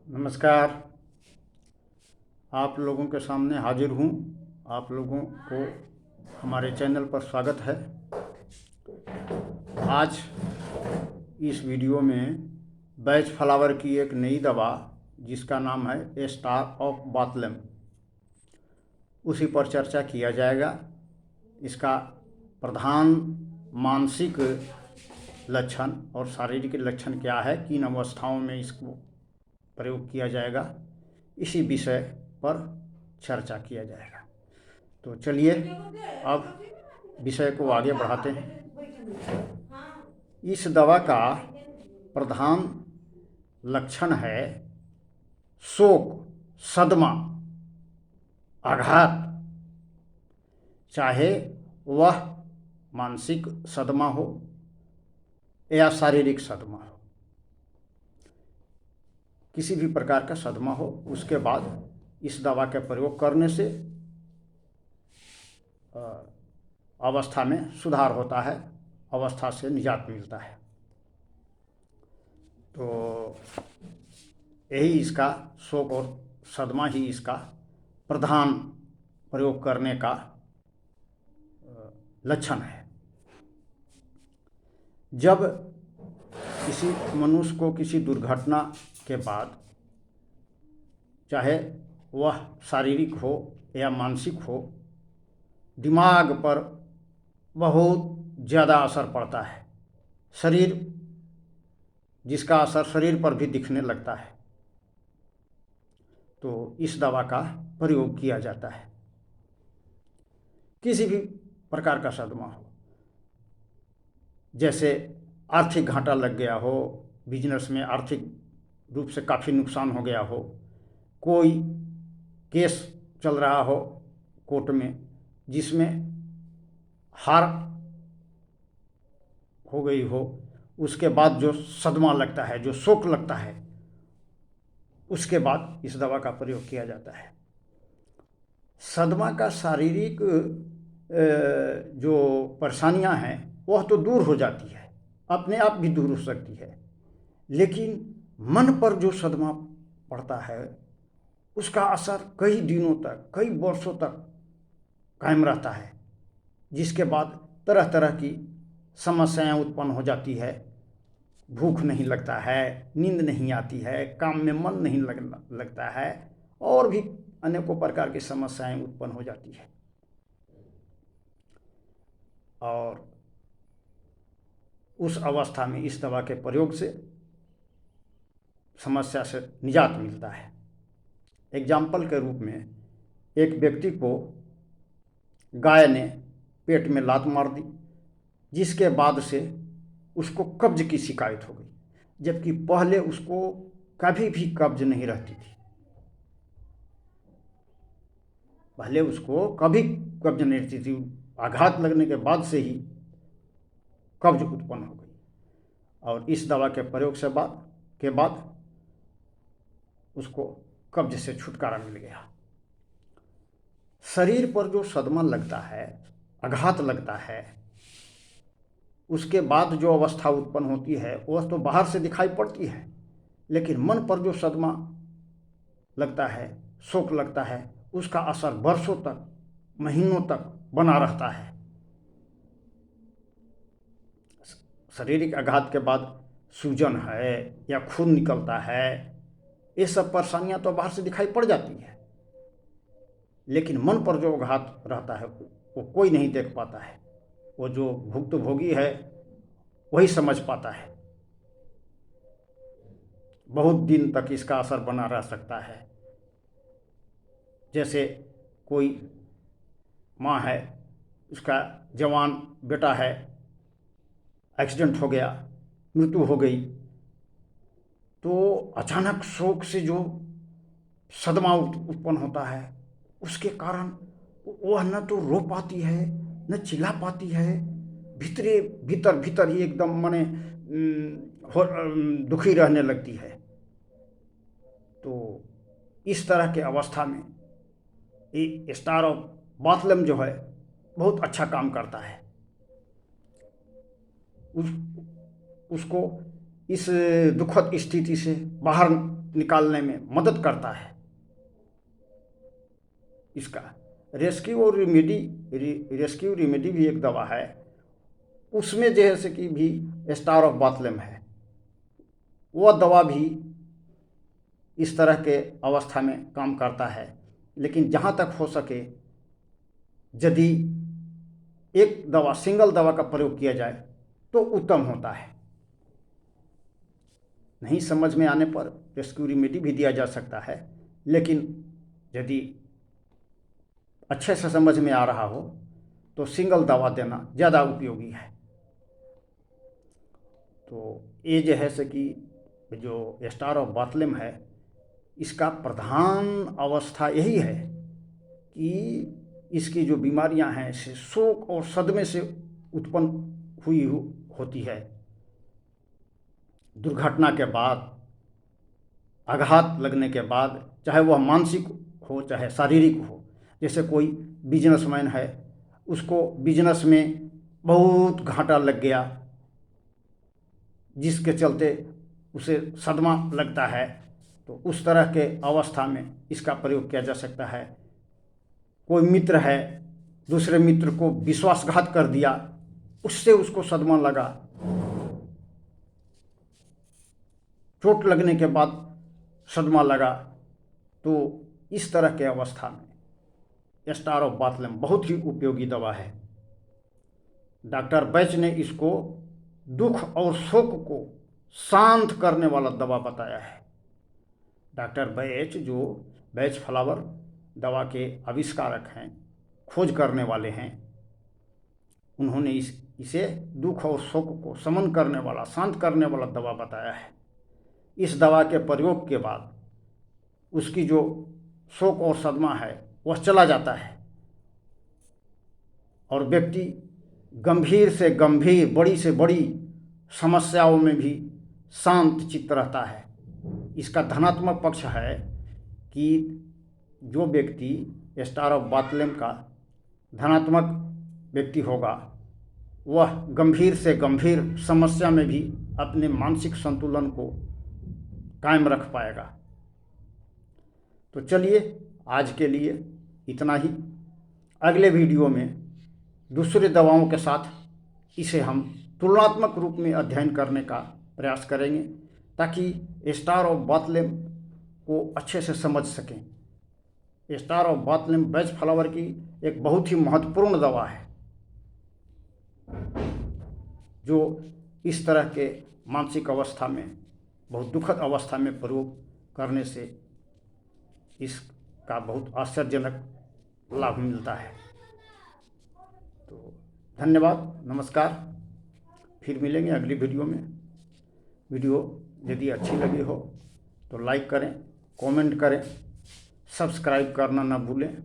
नमस्कार। आप लोगों के सामने हाजिर हूँ। आप लोगों को हमारे चैनल पर स्वागत है। आज इस वीडियो में बैच फ्लावर की एक नई दवा जिसका नाम है ए स्टार ऑफ बाथलेम, उसी पर चर्चा किया जाएगा। इसका प्रधान मानसिक लक्षण और शारीरिक लक्षण क्या है, किन अवस्थाओं में इसको प्रयोग किया जाएगा, इसी विषय पर चर्चा किया जाएगा। तो चलिए अब विषय को आगे बढ़ाते हैं। इस दवा का प्रधान लक्षण है शोक, सदमा, आघात, चाहे वह मानसिक सदमा हो या शारीरिक सदमा हो। किसी भी प्रकार का सदमा हो, उसके बाद इस दवा के प्रयोग करने से अवस्था में सुधार होता है, अवस्था से निजात मिलता है। तो यही इसका शोक और सदमा ही इसका प्रधान प्रयोग करने का लक्षण है। जब किसी मनुष्य को किसी दुर्घटना के बाद, चाहे वह शारीरिक हो या मानसिक हो, दिमाग पर बहुत ज़्यादा असर पड़ता है। शरीर, जिसका असर शरीर पर भी दिखने लगता है, तो इस दवा का प्रयोग किया जाता है। किसी भी प्रकार का सदमा हो, जैसे आर्थिक घाटा लग गया हो, बिजनेस में आर्थिक रूप से काफ़ी नुकसान हो गया हो, कोई केस चल रहा हो कोर्ट में जिसमें हार हो गई हो, उसके बाद जो सदमा लगता है, जो शोक लगता है, उसके बाद इस दवा का प्रयोग किया जाता है। सदमा का शारीरिक जो परेशानियां हैं वह तो दूर हो जाती है, अपने आप भी दूर हो सकती है, लेकिन मन पर जो सदमा पड़ता है उसका असर कई दिनों तक, कई वर्षों तक कायम रहता है, जिसके बाद तरह तरह की समस्याएं उत्पन्न हो जाती है। भूख नहीं लगता है, नींद नहीं आती है, काम में मन नहीं लगता है, और भी अनेकों प्रकार की समस्याएं उत्पन्न हो जाती है। और उस अवस्था में इस दवा के प्रयोग से समस्या से निजात मिलता है। एग्जाम्पल के रूप में एक व्यक्ति को गाय ने पेट में लात मार दी, जिसके बाद से उसको कब्ज की शिकायत हो गई, जबकि पहले उसको कभी भी कब्ज नहीं रहती थी। पहले उसको कभी कब्ज नहीं रहती थी, आघात लगने के बाद से ही कब्ज उत्पन्न हो गई। और इस दवा के प्रयोग से बाद उसको कब्ज से छुटकारा मिल गया। शरीर पर जो सदमा लगता है, आघात लगता है, उसके बाद जो अवस्था उत्पन्न होती है वह तो बाहर से दिखाई पड़ती है, लेकिन मन पर जो सदमा लगता है, शोक लगता है, उसका असर वर्षों तक, महीनों तक बना रहता है। शारीरिक आघात के बाद सूजन है या खून निकलता है, ये सब परेशानियां तो बाहर से दिखाई पड़ जाती है, लेकिन मन पर जो आघात रहता है वो कोई नहीं देख पाता है। वो जो भुक्तभोगी है वही समझ पाता है। बहुत दिन तक इसका असर बना रह सकता है। जैसे कोई माँ है, उसका जवान बेटा है, एक्सीडेंट हो गया, मृत्यु हो गई, तो अचानक शोक से जो सदमा उत्पन्न होता है, उसके कारण वह न तो रो पाती है, न चिल्ला पाती है, भीतर भीतर ही एकदम माने दुखी रहने लगती है। तो इस तरह के अवस्था में ये स्टार ऑफ बाथलेम जो है बहुत अच्छा काम करता है। उसको इस दुखद स्थिति से बाहर निकालने में मदद करता है। इसका रेस्क्यू रेमेडी भी एक दवा है, उसमें जैसे कि भी स्टार ऑफ बाथलेम है, वह दवा भी इस तरह के अवस्था में काम करता है। लेकिन जहाँ तक हो सके यदि एक दवा, सिंगल दवा का प्रयोग किया जाए तो उत्तम होता है। नहीं समझ में आने पर रेस्क्यू रेमेडी भी दिया जा सकता है, लेकिन यदि अच्छे से समझ में आ रहा हो तो सिंगल दवा देना ज़्यादा उपयोगी है। तो ये जो है से कि जो स्टार ऑफ बाथलेम है, इसका प्रधान अवस्था यही है कि इसकी जो बीमारियां हैं से शोक और सदमे से उत्पन्न हुई होती है। दुर्घटना के बाद, आघात लगने के बाद, चाहे वह मानसिक हो चाहे शारीरिक हो। जैसे कोई बिजनेसमैन है, उसको बिजनेस में बहुत घाटा लग गया, जिसके चलते उसे सदमा लगता है, तो उस तरह के अवस्था में इसका प्रयोग किया जा सकता है। कोई मित्र है, दूसरे मित्र को विश्वासघात कर दिया, उससे उसको सदमा लगा, चोट लगने के बाद सदमा लगा, तो इस तरह के अवस्था में स्टार ऑफ बाथलेम बहुत ही उपयोगी दवा है। डॉक्टर बैच ने इसको दुख और शोक को शांत करने वाला दवा बताया है। डॉक्टर बैच, जो बैच फ्लावर दवा के आविष्कारक हैं, खोज करने वाले हैं, उन्होंने इसे दुख और शोक को शमन करने वाला, शांत करने वाला दवा बताया है। इस दवा के प्रयोग के बाद उसकी जो शोक और सदमा है वह चला जाता है और व्यक्ति गंभीर से गंभीर, बड़ी से बड़ी समस्याओं में भी शांत चित्त रहता है। इसका धनात्मक पक्ष है कि जो व्यक्ति स्टार ऑफ बाथलेम का धनात्मक व्यक्ति होगा, वह गंभीर से गंभीर समस्या में भी अपने मानसिक संतुलन को कायम रख पाएगा। तो चलिए, आज के लिए इतना ही। अगले वीडियो में दूसरे दवाओं के साथ इसे हम तुलनात्मक रूप में अध्ययन करने का प्रयास करेंगे, ताकि स्टार ऑफ बाथलेम को अच्छे से समझ सकें। स्टार ऑफ बाथलेम बैच फ्लावर की एक बहुत ही महत्वपूर्ण दवा है, जो इस तरह के मानसिक अवस्था में, बहुत दुखद अवस्था में प्रयोग करने से इसका बहुत आश्चर्यजनक लाभ मिलता है। तो धन्यवाद, नमस्कार। फिर मिलेंगे अगली वीडियो में। वीडियो यदि अच्छी लगी हो तो लाइक करें, कमेंट करें, सब्सक्राइब करना ना भूलें।